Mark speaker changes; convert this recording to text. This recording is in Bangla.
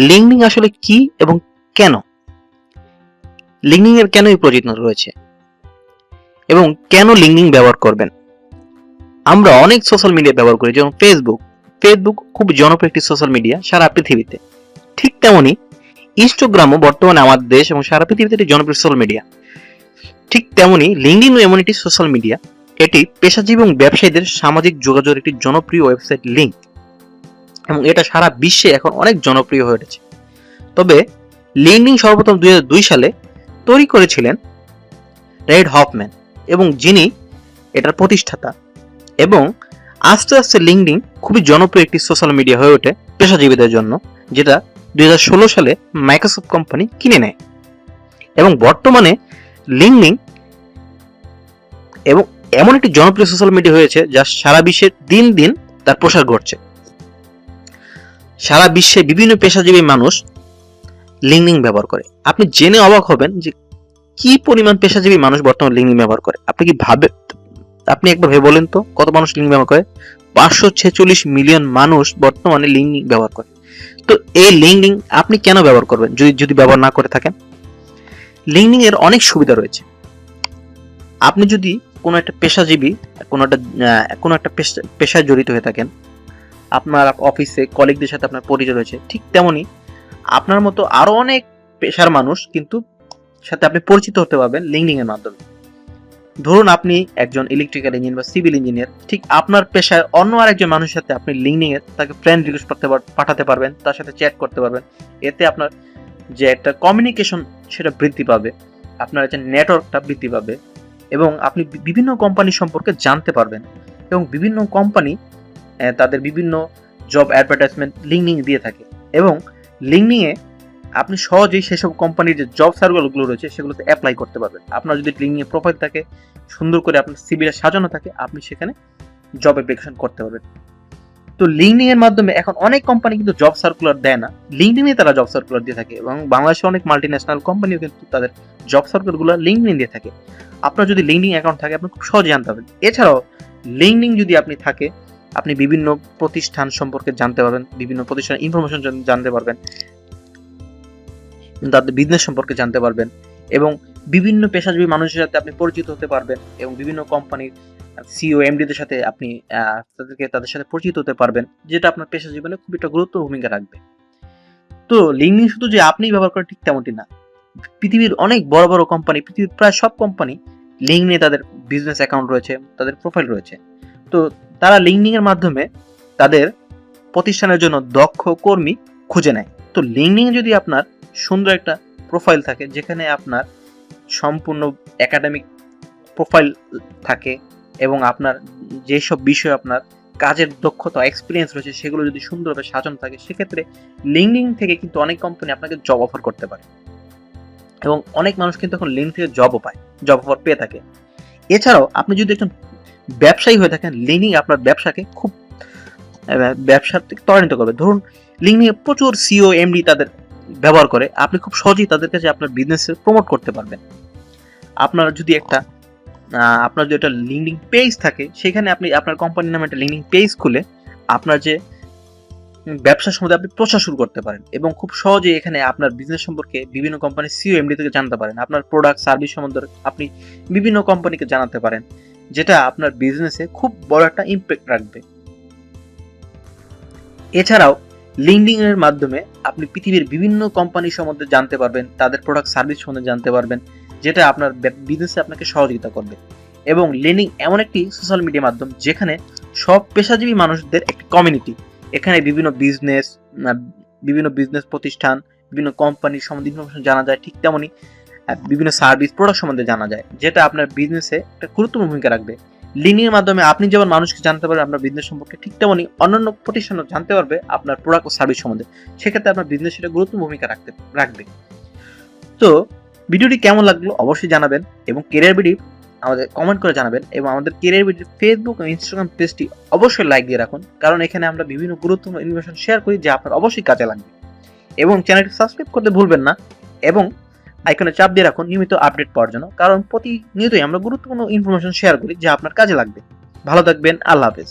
Speaker 1: লিঙ্কডিন আসলে কি এবং কেন? লিঙ্কডিন এর কেনই প্রয়োজন রয়েছে এবং কেন লিঙ্কডিন ব্যবহার করবেন? আমরা অনেক সোশ্যাল মিডিয়া ব্যবহার করি, যেমন ফেসবুক খুব জনপ্রিয় একটি সোশ্যাল মিডিয়া সারা পৃথিবীতে। ঠিক তেমনি ইনস্টাগ্রামও বর্তমানে আমাদের দেশ এবং সারা পৃথিবীতে একটি জনপ্রিয় সোশ্যাল মিডিয়া। ঠিক তেমনি লিঙ্কডিনও এমন একটি সোশ্যাল মিডিয়া, এটি পেশাজীবী এবং ব্যবসায়ীদের সামাজিক যোগাযোগের একটি জনপ্রিয় ওয়েবসাইট লিঙ্ক, এবং এটা সারা বিশ্বে এখন অনেক জনপ্রিয় হয়ে উঠেছে। তবে লিঙ্কডিন সর্বপ্রথম 2002 সালে তৈরি করেছিলেন রেড হফম্যান, এবং যিনি এটার প্রতিষ্ঠাতা, এবং আস্তে আস্তে লিঙ্কডিন খুবই জনপ্রিয় একটি সোশ্যাল মিডিয়া হয়ে ওঠে পেশাজীবীদের জন্য, যেটা 2016 সালে মাইক্রোসফট কোম্পানি কিনে নেয়। এবং বর্তমানে লিঙ্কডিন এবং এমন একটি জনপ্রিয় সোশ্যাল মিডিয়া হয়েছে যা সারা বিশ্বে দিন দিন তার প্রসার ঘটছে। সারা বিশ্বে বিভিন্ন পেশাজীবী মানুষ লিঙ্কডিন ব্যবহার করে। আপনি জেনে অবাক হবেন যে কি পরিমাণ পেশাজীবী মানুষ বর্তমানে লিঙ্কডিন ব্যবহার করে। আপনি একবার ভেবে বলেন তো, কত মানুষ লিঙ্কডিন ব্যবহার করে? 546 মিলিয়ন মানুষ বর্তমানে লিঙ্কডিন ব্যবহার করে। তো এই লিঙ্কডিন আপনি কেন ব্যবহার করবেন যদি ব্যবহার না করে থাকেন? লিঙ্কডিন এর অনেক সুবিধা রয়েছে। আপনি যদি কোনো একটা পেশাজীবী, কোনো একটা পেশায় জড়িত হয়ে থাকেন, আপনার অফিসে কলিগদের সাথে আপনার পরিচয় রয়েছে, ঠিক তেমনি আপনার মতো আরো অনেক পেশার মানুষ কিন্তু সাথে আপনি পরিচিত হতে পারবেন লিঙ্কডিন এর মাধ্যমে। ধরুন আপনি একজন ইলেকট্রিক্যাল ইঞ্জিনিয়ার বা সিভিল ইঞ্জিনিয়ার, ঠিক আপনার পেশায় অন্য আরেকজন মানুষের সাথে আপনি লিঙ্কডিন এ তাকে ফ্রেন্ড রিকোয়েস্ট পাঠাতে পারবেন, তার সাথে চ্যাট করতে পারবেন। এতে আপনার যে একটা কমিউনিকেশন সেটা বৃদ্ধি পাবে, আপনার যে নেটওয়ার্কটা বৃদ্ধি পাবে, এবং আপনি বিভিন্ন কোম্পানি সম্পর্কে জানতে পারবেন। এবং বিভিন্ন কোম্পানি তাদের বিভিন্ন জব অ্যাডভার্টাইজমেন্ট লিঙ্কডিন দিয়ে থাকে, এবং লিঙ্কডিনে আপনি সহজেই সেসব কোম্পানির যে জব সার্কুলারগুলো রয়েছে সেগুলোতে অ্যাপ্লাই করতে পারবেন। আপনার যদি লিঙ্কডিনে প্রোফাইল থাকে, সুন্দর করে আপনার সিভিটা সাজানো থাকে, আপনি সেখানে জব অ্যাপ্লিকেশন করতে পারবেন। তো লিঙ্কডিন এর মাধ্যমে এখন অনেক কোম্পানি কিন্তু জব সার্কুলার দেয় না, লিঙ্কডিনে তারা জব সার্কুলার দিয়ে থাকে, এবং বাংলাদেশে অনেক মাল্টিন্যাশনাল কোম্পানিও কিন্তু তাদের জব সার্কুলারগুলো লিঙ্কডিন দিয়ে থাকে। আপনার যদি লিঙ্কডিন অ্যাকাউন্ট থাকে, আপনি খুব সহজে জানতে পারবেন। এছাড়াও লিঙ্কডিন যদি আপনি থাকে, আপনি বিভিন্ন প্রতিষ্ঠান সম্পর্কে জানতে পারবেন, বিভিন্ন প্রতিষ্ঠানের ইনফরমেশন জানতে পারবেন, তাদের বিজনেস সম্পর্কে জানতে পারবেন, এবং বিভিন্ন পেশাজীবী মানুষের সাথে আপনি পরিচিত হতে পারবেন, এবং বিভিন্ন কোম্পানির সিইও এমডিদের সাথে আপনি তাদের সাথে পরিচিত হতে পারবেন, যেটা আপনার পেশা জীবনে খুব একটা গুরুত্বপূর্ণ ভূমিকা রাখবে। তো লিঙ্কডিন শুধু যে আপনি ব্যবহার করেন ঠিক তেমনটি না, পৃথিবীর অনেক বড় বড় কোম্পানি, পৃথিবীর প্রায় সব কোম্পানি লিঙ্কডিনে তাদের বিজনেস অ্যাকাউন্ট রয়েছে, তাদের প্রোফাইল রয়েছে। তো তারা লিঙ্কডিন এর মাধ্যমে তাদের প্রতিষ্ঠানের জন্য দক্ষ কর্মী খুঁজে নেয়। তো লিঙ্কডিন যদি আপনার সুন্দর একটা প্রোফাইল থাকে, যেখানে আপনার সম্পূর্ণ একাডেমিক প্রোফাইল থাকে, এবং আপনার যেসব বিষয়ে আপনার কাজের দক্ষতা এক্সপিরিয়েন্স রয়েছে সেগুলো যদি সুন্দরভাবে সাজানো থাকে, সেক্ষেত্রে লিঙ্কডিন থেকে কিন্তু অনেক কোম্পানি আপনাকে জব অফার করতে পারে, এবং অনেক মানুষ কিন্তু এখন লিঙ্কডিন থেকে জব অফার পেয়ে থাকে। এছাড়াও আপনি যদি একজন ব্যবসায়ী হয়ে থাকেন, লিঙ্কডিন আপনার ব্যবসাকে খুব ব্যবসার থেকে ত্বরান্বিত করবে। ধরুন লিঙ্কডিনে প্রচুর সিইও এমডি তাদের ব্যবহার করে, আপনি খুব সহজেই তাদের কাছে আপনার বিজনেস প্রমোট করতে পারবেন। আপনার যদি একটা লিঙ্কডিন পেজ থাকে, সেখানে আপনি আপনার কোম্পানির নামে একটা লিঙ্কডিন পেজ খুলে আপনার যে ব্যবসা সম্বন্ধে আপনি প্রচার শুরু করতে পারেন, এবং খুব সহজে এখানে আপনার বিজনেস সম্পর্কে বিভিন্ন কোম্পানির সিইও এমডি থেকে জানতে পারেন। আপনার প্রোডাক্ট সার্ভিস সম্বন্ধে আপনি বিভিন্ন কোম্পানিকে জানাতে পারেন, যেটা আপনার বিজনেসে খুব বড় একটা ইমপ্যাক্ট রাখবে। এছাড়াও লিঙ্কডিন এর মাধ্যমে আপনি পৃথিবীর বিভিন্ন কোম্পানি সম্বন্ধে জানতে পারবেন, তাদের প্রোডাক্ট সার্ভিস সম্বন্ধে জানতে পারবেন, যেটা আপনার বিজনেসে আপনাকে সহযোগিতা করবে। এবং লিঙ্কডিন এমন একটি সোশ্যাল মিডিয়া মাধ্যম যেখানে সব পেশাজীবী মানুষদের একটি কমিউনিটি, এখানে বিভিন্ন বিজনেস প্রতিষ্ঠান, বিভিন্ন কোম্পানির সম্বন্ধে ইনফরমেশন জানা যায়, ঠিক তেমনি বিভিন্ন সার্ভিস প্রোডাক্ট সম্বন্ধে জানা যায়, যেটা আপনার বিজনেসে একটা গুরুত্বপূর্ণ ভূমিকা রাখবে। লিঙ্কডিনের মাধ্যমে আপনি যেমন মানুষকে জানতে পারবেন আপনার বিজনেস সম্পর্কে, ঠিক তেমনি অন্যান্য প্রতিষ্ঠানও জানতে পারবে আপনার প্রোডাক্ট ও সার্ভিস সম্বন্ধে, সেক্ষেত্রে আপনার বিজনেস সেটা গুরুত্বপূর্ণ ভূমিকা রাখবে। তো ভিডিওটি কেমন লাগলো অবশ্যই জানাবেন, এবং কেরিয়ার বিডি আমাদের কমেন্ট করে জানাবেন, এবং আমাদের কেরিয়ার বিডি ফেসবুক এবং ইনস্টাগ্রাম পেজটি অবশ্যই লাইক দিয়ে রাখুন, কারণ এখানে আমরা বিভিন্ন গুরুত্বপূর্ণ ইনফরমেশন শেয়ার করি যা আপনার অবশ্যই কাজে লাগবে। এবং চ্যানেলটি সাবস্ক্রাইব করতে ভুলবেন না, এবং আইকনে চাপ দিয়ে রাখুন নিয়মিত আপডেট পাওয়ার জন্য, কারণ প্রতিনিয়তই আমরা গুরুত্বপূর্ণ ইনফরমেশন শেয়ার করি যা আপনার কাজে লাগবে। ভালো থাকবেন, আল্লাহ হাফেজ।